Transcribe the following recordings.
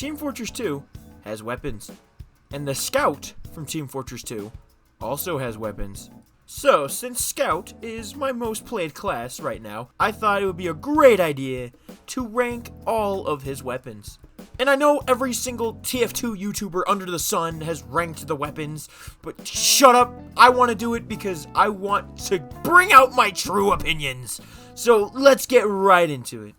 Team Fortress 2 has weapons. And the Scout from Team Fortress 2 also has weapons. So, since Scout is my most played class right now, I thought it would be a great idea to rank all of his weapons. And I know every single TF2 YouTuber under the sun has ranked the weapons, but shut up, I want to do it because I want to bring out my true opinions. So, let's get right into it.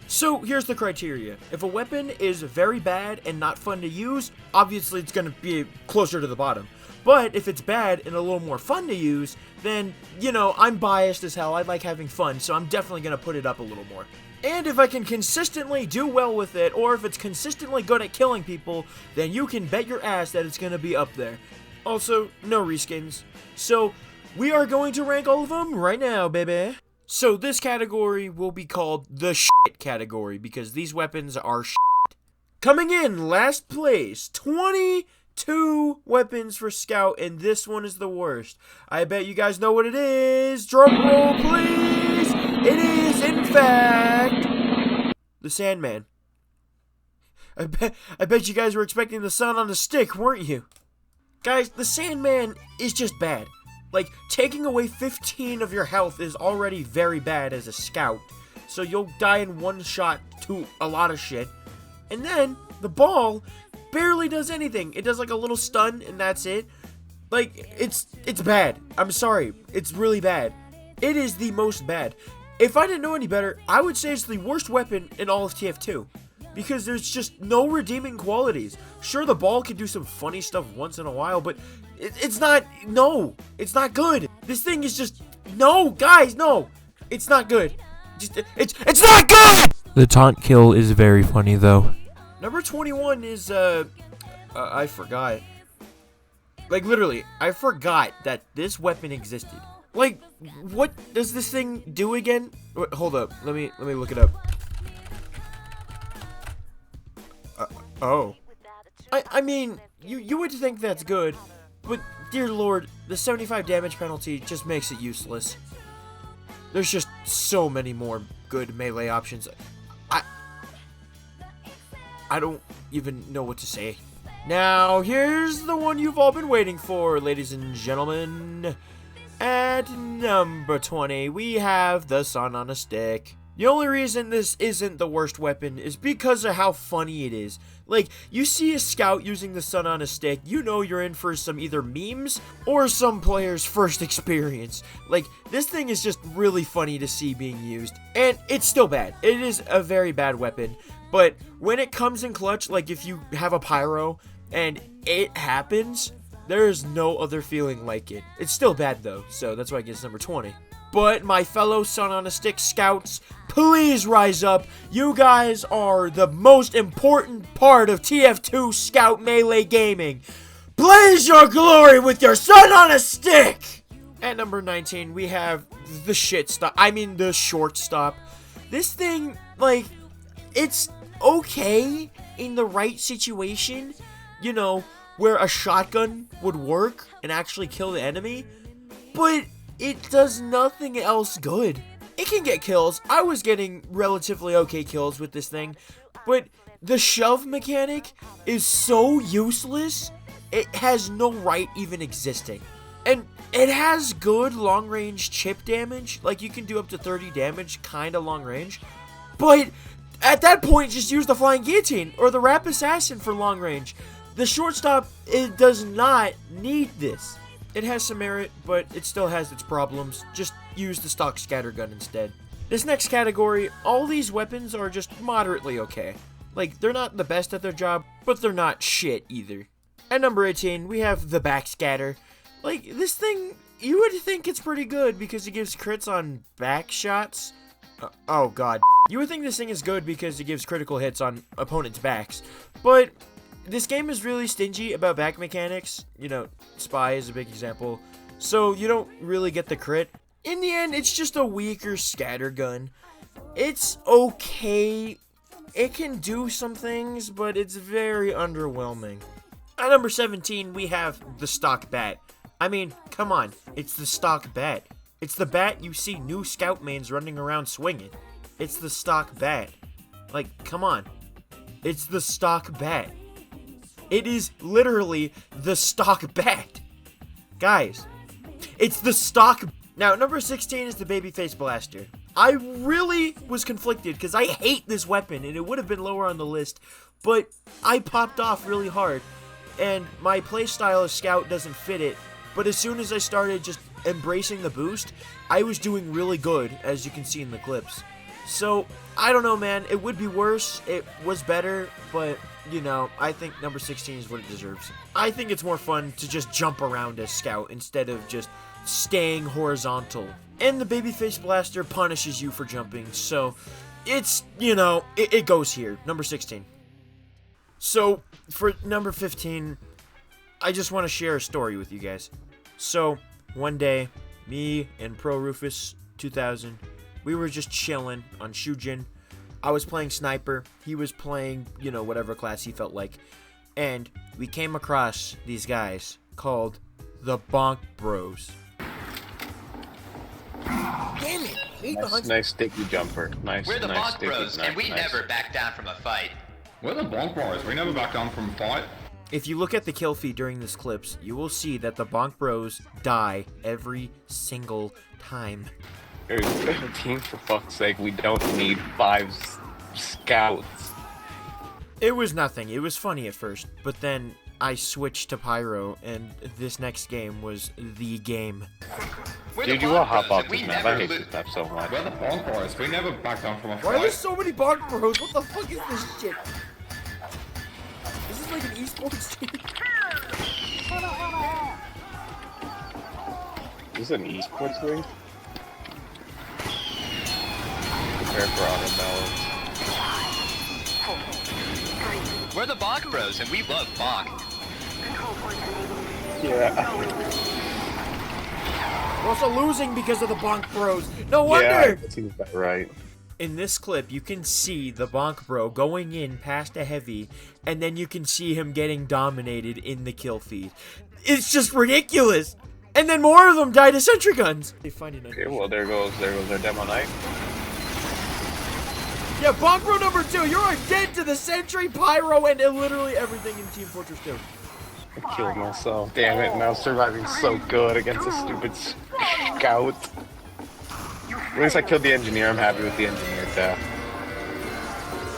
So, here's the criteria. If a weapon is very bad and not fun to use, obviously it's going to be closer to the bottom. But if it's bad and a little more fun to use, then, you know, I'm biased as hell. I like having fun, so I'm definitely going to put it up a little more. And if I can consistently do well with it, or if it's consistently good at killing people, then you can bet your ass that it's going to be up there. Also, no reskins. So, we are going to rank all of them right now, baby. So this category will be called the shit category because these weapons are shit. Coming in last place, 22 weapons for Scout, and this one is the worst. I bet you guys know what it is. Drum roll, please. It is, in fact, the Sandman. I bet you guys were expecting the sun on a stick, weren't you? Guys, the Sandman is just bad. Like, taking away 15 of your health is already very bad as a Scout. So you'll die in one shot to a lot of shit. And then, the ball barely does anything. It does like a little stun and that's it. Like, it's bad. I'm sorry. It's really bad. It is the most bad. If I didn't know any better, I would say it's the worst weapon in all of TF2. Because there's just no redeeming qualities. Sure, the ball can do some funny stuff once in a while, but it's not good. This thing is just, no, guys, no. It's not good. It's not good! The taunt kill is very funny, though. Number 21 is, I forgot. Like, literally, I forgot that this weapon existed. Like, what does this thing do again? Wait, hold up, let me look it up. Oh. I mean, you would think that's good, but dear lord, the 75 damage penalty just makes it useless. There's just so many more good melee options. I don't even know what to say. Now, here's the one you've all been waiting for, ladies and gentlemen. At number 20, we have the Sun on a Stick. The only reason this isn't the worst weapon is because of how funny it is. Like, you see a Scout using the Sun on a Stick, you know you're in for some either memes or some player's first experience. Like, this thing is just really funny to see being used. And it's still bad. It is a very bad weapon. But when it comes in clutch, like if you have a pyro and it happens, there's no other feeling like it. It's still bad though, so that's why it gets number 20. But my fellow Sun on a Stick Scouts, please rise up. You guys are the most important part of TF2 Scout Melee Gaming. Blaze your glory with your Sun on a Stick! At number 19, we have the the shortstop. This thing, like, it's okay in the right situation, you know, where a shotgun would work and actually kill the enemy, but it does nothing else good. It can get kills. I was getting relatively okay kills with this thing, but the shove mechanic is so useless, it has no right even existing. And it has good long-range chip damage, like you can do up to 30 damage, kinda long-range, but at that point, just use the Flying Guillotine or the Rap Assassin for long-range. The shortstop, it does not need this. It has some merit, but it still has its problems. Just use the stock scattergun instead. This next category, all these weapons are just moderately okay. Like, they're not the best at their job, but they're not shit either. At number 18, we have the Backscatter. Like, this thing, you would think it's pretty good because it gives crits on back shots. Oh god. You would think this thing is good because it gives critical hits on opponents' backs, but this game is really stingy about back mechanics. You know, Spy is a big example, so you don't really get the crit. In the end, it's just a weaker scattergun. It's okay. It can do some things, but it's very underwhelming. At number 17, we have the stock bat. I mean, come on. It's the stock bat. It's the bat you see new scout mains running around swinging. It's the stock bat. Like, come on. It's the stock bat. It is literally the stock bat. Guys, it's the stock. Now, number 16 is the Babyface Blaster. I really was conflicted because I hate this weapon and it would have been lower on the list, but I popped off really hard and my playstyle as Scout doesn't fit it. But as soon as I started just embracing the boost, I was doing really good, as you can see in the clips. So, I don't know, man. It would be worse. It was better, but, you know, I think number 16 is what it deserves. I think it's more fun to just jump around as Scout instead of just staying horizontal. And the Babyface Blaster punishes you for jumping, so it's, you know, it goes here. Number 16. So, for number 15, I just want to share a story with you guys. So, one day, me and Pro Rufus 2000, we were just chilling on Shujin. I was playing Sniper. He was playing, you know, whatever class he felt like. And we came across these guys called the Bonk Bros. Damn it! Nice sticky jumper. We're the Bonk Bros, and we never back down from a fight. We're the Bonk Bros. We never back down from a fight. If you look at the kill feed during this clips, you will see that the Bonk Bros die every single time. Team, for fuck's sake, we don't need 5 scouts. It was nothing. It was funny at first, but then I switched to Pyro, and this next game was the game. Dude, you will hop off this map. I hate this map so much. We're the Bonk Bros. We never back down from a fight. Why are there so many Bonk Bros? What the fuck is this shit? Is this like an esports team? Is this an esports ring? Prepare for auto balance. We're the Bonk Bros, and we love Bonk. Yeah. We're also losing because of the Bonk Bros. No Yeah, wonder! that seems about right. In this clip, you can see the Bonk Bro going in past a heavy, and then you can see him getting dominated in the kill feed. It's just ridiculous! And then more of them die to sentry guns! Okay, well, there goes our demo night. Yeah, Bonk Bro number 2, you are dead to the sentry, pyro, and literally everything in Team Fortress 2. I killed myself. Damn it, now surviving so good against a stupid scout. At least I killed the engineer. I'm happy with the engineer death.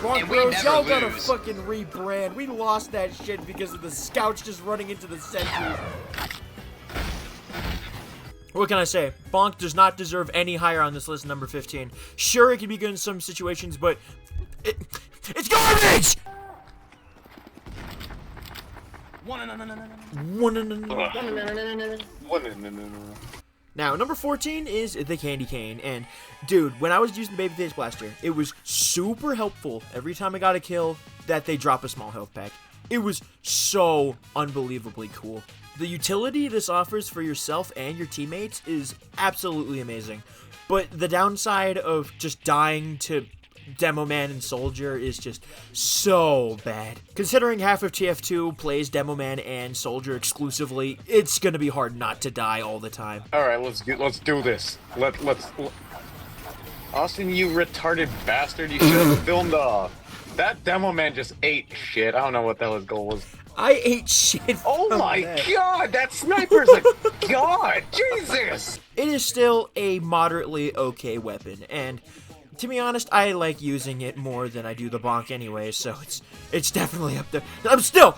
Bonk Bros, y'all gotta fucking rebrand. We lost that shit because of the scouts just running into the sentries. What can I say? Bonk does not deserve any higher on this list, number 15. Sure, it can be good in some situations, but it's garbage! Now, number 14 is the Candy Cane, and dude, when I was using the Babyface Blaster, it was super helpful every time I got a kill that they drop a small health pack. It was so unbelievably cool. The utility this offers for yourself and your teammates is absolutely amazing, but the downside of just dying to Demo Man and Soldier is just so bad. Considering half of TF2 plays Demo Man and Soldier exclusively, it's gonna be hard not to die all the time. All right, let's do this. Let's. Austin, you retarded bastard! You should have filmed that Demo Man just ate shit. I don't know what the hell his goal was. I ate shit. Oh my god, that sniper's a god! Jesus! It is still a moderately okay weapon, and to be honest, I like using it more than I do the Bonk anyway, so it's definitely up there.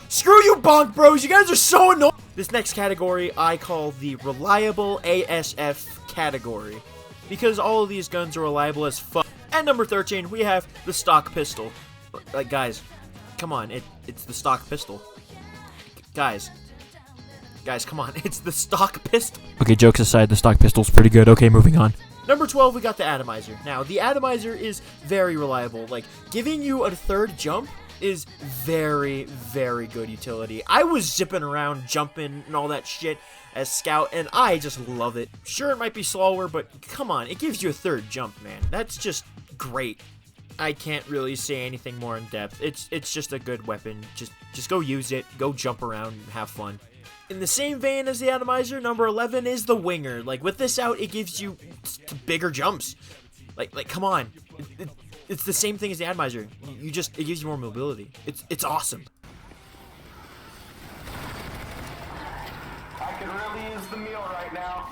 Screw you, Bonk Bros, you guys are so annoying! This next category I call the Reliable ASF category, because all of these guns are reliable as fuck. At number 13, we have the stock pistol. Like, guys, come on, it's the stock pistol. Guys, come on, it's the stock pistol. Okay, jokes aside, the stock pistol's pretty good. Okay, moving on. Number 12, we got the Atomizer. Now, the Atomizer is very reliable. Like, giving you a third jump is very, very good utility. I was zipping around, jumping, and all that shit as Scout, and I just love it. Sure, it might be slower, but come on, it gives you a third jump, man. That's just great. I can't really say anything more in depth. It's just a good weapon. Just go use it, go jump around, and have fun. In the same vein as the atomizer, number 11 is the winger. Like, with this out, it gives you bigger jumps. Like, come on. It's the same thing as the atomizer. It gives you more mobility. It's awesome. I could really use the meal right now.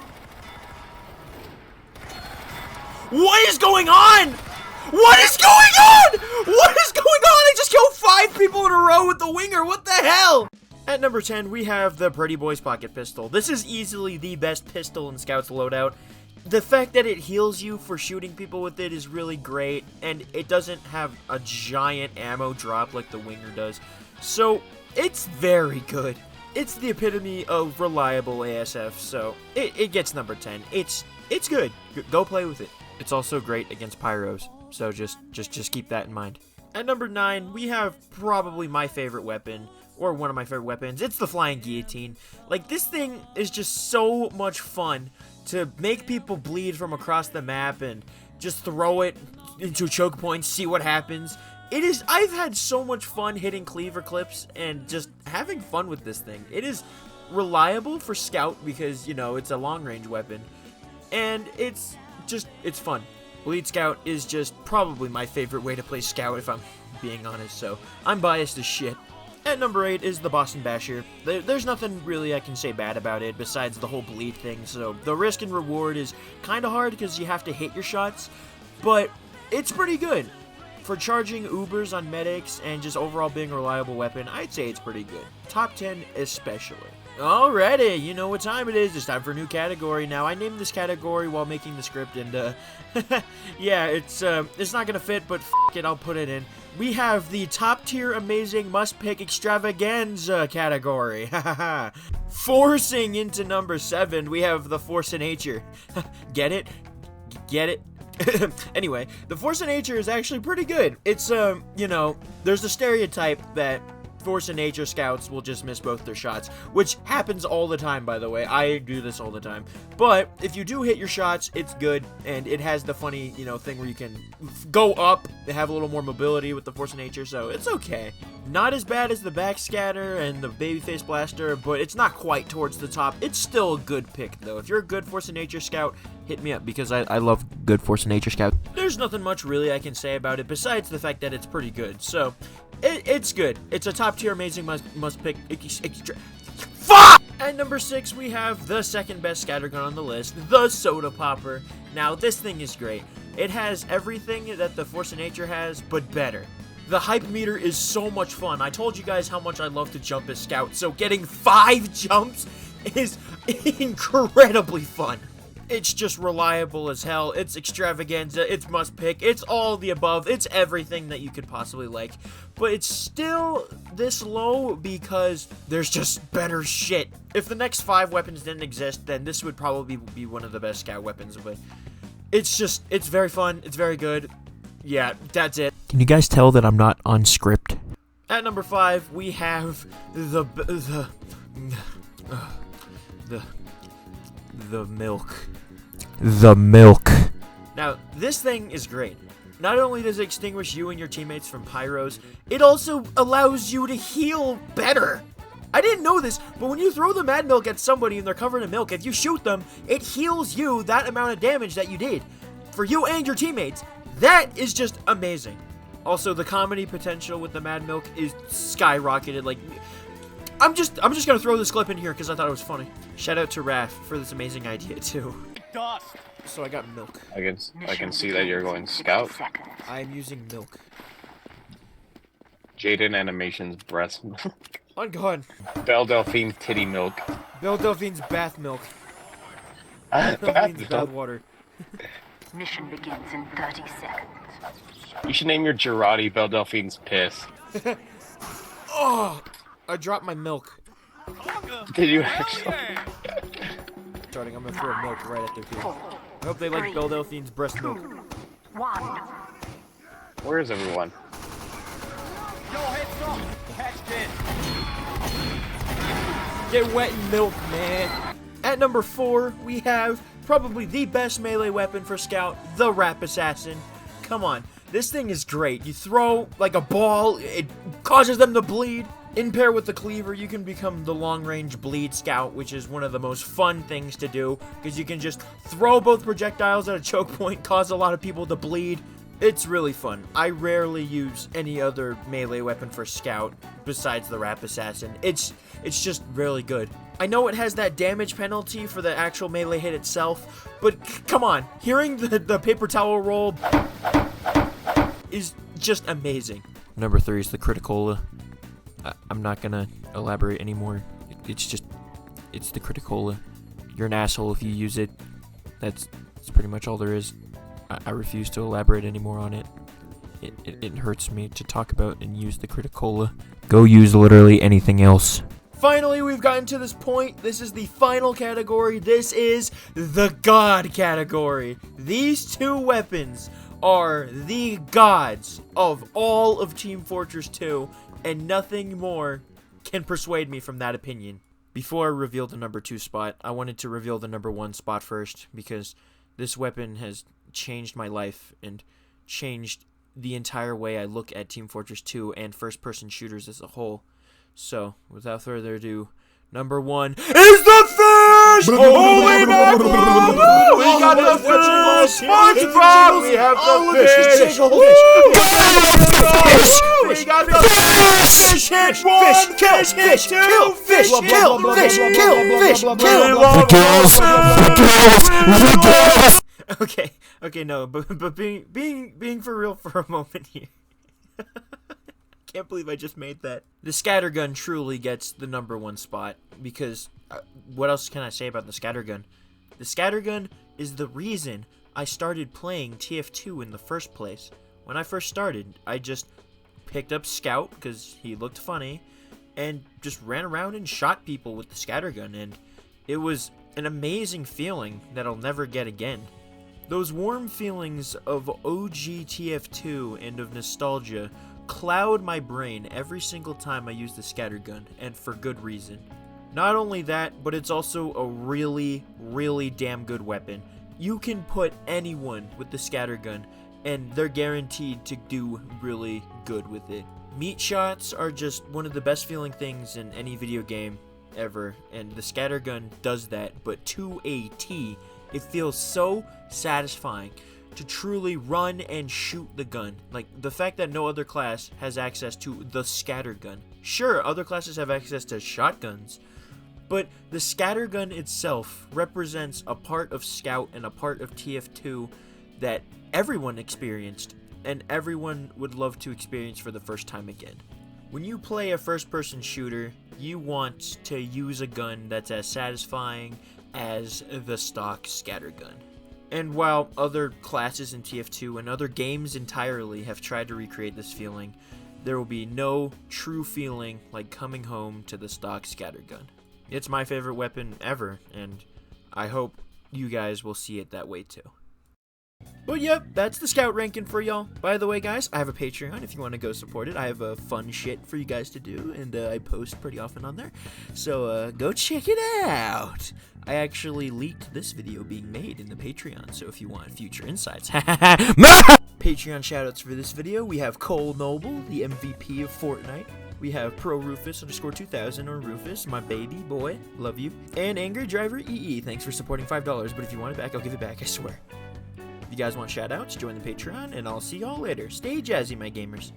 What is going on? What is going on? What is going on? I just killed 5 people in a row with the winger. What the hell? At number 10, we have the Pretty Boys Pocket Pistol. This is easily the best pistol in Scout's loadout. The fact that it heals you for shooting people with it is really great, and it doesn't have a giant ammo drop like the winger does. So, it's very good. It's the epitome of reliable ASF, so it gets number 10. It's good. Go play with it. It's also great against pyros, so just keep that in mind. At number 9, we have probably my favorite weapon, or one of my favorite weapons. It's the Flying Guillotine. Like, this thing is just so much fun to make people bleed from across the map and just throw it into choke points, see what happens. I've had so much fun hitting cleaver clips and just having fun with this thing. It is reliable for Scout because, you know, it's a long-range weapon. And it's fun. Bleed Scout is just probably my favorite way to play Scout, if I'm being honest, so I'm biased as shit. At number 8 is the Boston Basher. There's nothing really I can say bad about it besides the whole bleed thing, so the risk and reward is kind of hard because you have to hit your shots, but it's pretty good. For charging Ubers on medics and just overall being a reliable weapon, I'd say it's pretty good. Top 10 especially. Alrighty, you know what time it is. It's time for a new category. Now, I named this category while making the script, and, yeah, it's not gonna fit, but f*** it, I'll put it in. We have the top tier amazing must-pick extravaganza category. Forcing into number 7, we have the Force of Nature. Get it? Get it? Anyway, the Force of Nature is actually pretty good. It's, you know, there's a stereotype that Force of Nature scouts will just miss both their shots, which happens all the time, by the way. I do this all the time. But if you do hit your shots, it's good, and it has the funny, you know, thing where you can go up, have a little more mobility with the Force of Nature, so it's okay. Not as bad as the Backscatter and the Babyface Blaster, but it's not quite towards the top. It's still a good pick, though. If you're a good Force of Nature scout, hit me up, because I love good Force of Nature scout. There's nothing much really I can say about it, besides the fact that it's pretty good, so it's good. It's a top tier amazing must pick. Fuck! At number 6, we have the second best scattergun on the list, the Soda Popper. Now, this thing is great. It has everything that the Force of Nature has, but better. The hype meter is so much fun. I told you guys how much I love to jump as Scout, so getting 5 jumps is incredibly fun. It's just reliable as hell. It's extravaganza. It's must pick. It's all the above. It's everything that you could possibly like. But it's still this low because there's just better shit. If the next 5 weapons didn't exist, then this would probably be one of the best scout weapons. But it's very fun. It's very good. Yeah, that's it. Can you guys tell that I'm not on script? At number 5, we have the milk. The milk. Now, this thing is great. Not only does it extinguish you and your teammates from pyros, it also allows you to heal better. I didn't know this, but when you throw the Mad Milk at somebody and they're covered in milk, if you shoot them, it heals you that amount of damage that you did. For you and your teammates. That is just amazing. Also, the comedy potential with the Mad Milk is skyrocketed. Like, I'm just gonna throw this clip in here because I thought it was funny. Shout out to Raph for this amazing idea too. Dust. So I got milk. I can see that you're going Scout. I'm using milk. Jaden Animation's breast milk. On God. Belle Delphine's titty milk. Belle Delphine's bath milk. Bath Delphine's bath milk. water. Mission begins in 30 seconds. You should name your Girardi Belle Delphine's piss. Oh! I dropped my milk. Did you actually? Starting, I'm gonna throw milk right at their feet. I hope they like Belle Delphine's breast milk. 1. Where is everyone? Get wet in milk, man. At number 4, we have probably the best melee weapon for Scout, the Rap Assassin. Come on, this thing is great. You throw like a ball, it causes them to bleed. In pair with the cleaver, you can become the long-range bleed scout, which is one of the most fun things to do, because you can just throw both projectiles at a choke point, cause a lot of people to bleed. It's really fun. I rarely use any other melee weapon for scout besides the Rap Assassin. It's just really good. I know it has that damage penalty for the actual melee hit itself, but come on, hearing the paper towel roll is just amazing. Number 3 is the Criticola. I'm not gonna elaborate anymore. It's the Criticola. You're an asshole if you use it. That's pretty much all there is. I refuse to elaborate anymore on it. It hurts me to talk about and use the Criticola. Go use literally anything else. Finally, we've gotten to this point. This is the final category. This is the God category. These two weapons are the gods of all of Team Fortress 2, and nothing more can persuade me from that opinion. Before I reveal the number 2 spot, I wanted to reveal the number 1 spot first, because this weapon has changed my life and changed the entire way I look at Team Fortress 2 and first-person shooters as a whole. So, without further ado, number 1 is the fish! Holy mackerel! We got the fish! SpongeBob! We have the fish! We got the fish! Hit 1! Fish! Hit 2! Fish! Kill! Fish! Kill! Fish! Kill! Okay, no, but being for real for a moment here. Can't believe I just made that. The scattergun truly gets the number 1 spot, because what else can I say about the scattergun? The scattergun is the reason I started playing TF2 in the first place. When I first started, I just picked up Scout because he looked funny and just ran around and shot people with the scattergun, and it was an amazing feeling that I'll never get again. Those warm feelings of OG TF2 and of nostalgia cloud my brain every single time I use the scattergun, and for good reason. Not only that, but it's also a really, really damn good weapon. You can put anyone with the scattergun, and they're guaranteed to do really good with it. Meat shots are just one of the best feeling things in any video game ever, and the scattergun does that, but to a T. It feels so satisfying to truly run and shoot the gun. Like, the fact that no other class has access to the scattergun. Sure, other classes have access to shotguns, but the scattergun itself represents a part of Scout and a part of TF2 that everyone experienced, and everyone would love to experience for the first time again. When you play a first-person shooter, you want to use a gun that's as satisfying as the stock scattergun. And while other classes in TF2 and other games entirely have tried to recreate this feeling, there will be no true feeling like coming home to the stock scattergun. It's my favorite weapon ever, and I hope you guys will see it that way too. But yep, that's the Scout ranking for y'all. By the way, guys, I have a Patreon if you want to go support it. I have fun shit for you guys to do, and I post pretty often on there. So go check it out. I actually leaked this video being made in the Patreon, so if you want future insights. Patreon shoutouts for this video. We have Cole Noble, the MVP of Fortnite. We have Pro Rufus _2000 or Rufus, my baby boy, love you. And Angry Driver EE, thanks for supporting $5, but if you want it back, I'll give it back, I swear. If you guys want shoutouts, join the Patreon, and I'll see y'all later. Stay jazzy, my gamers.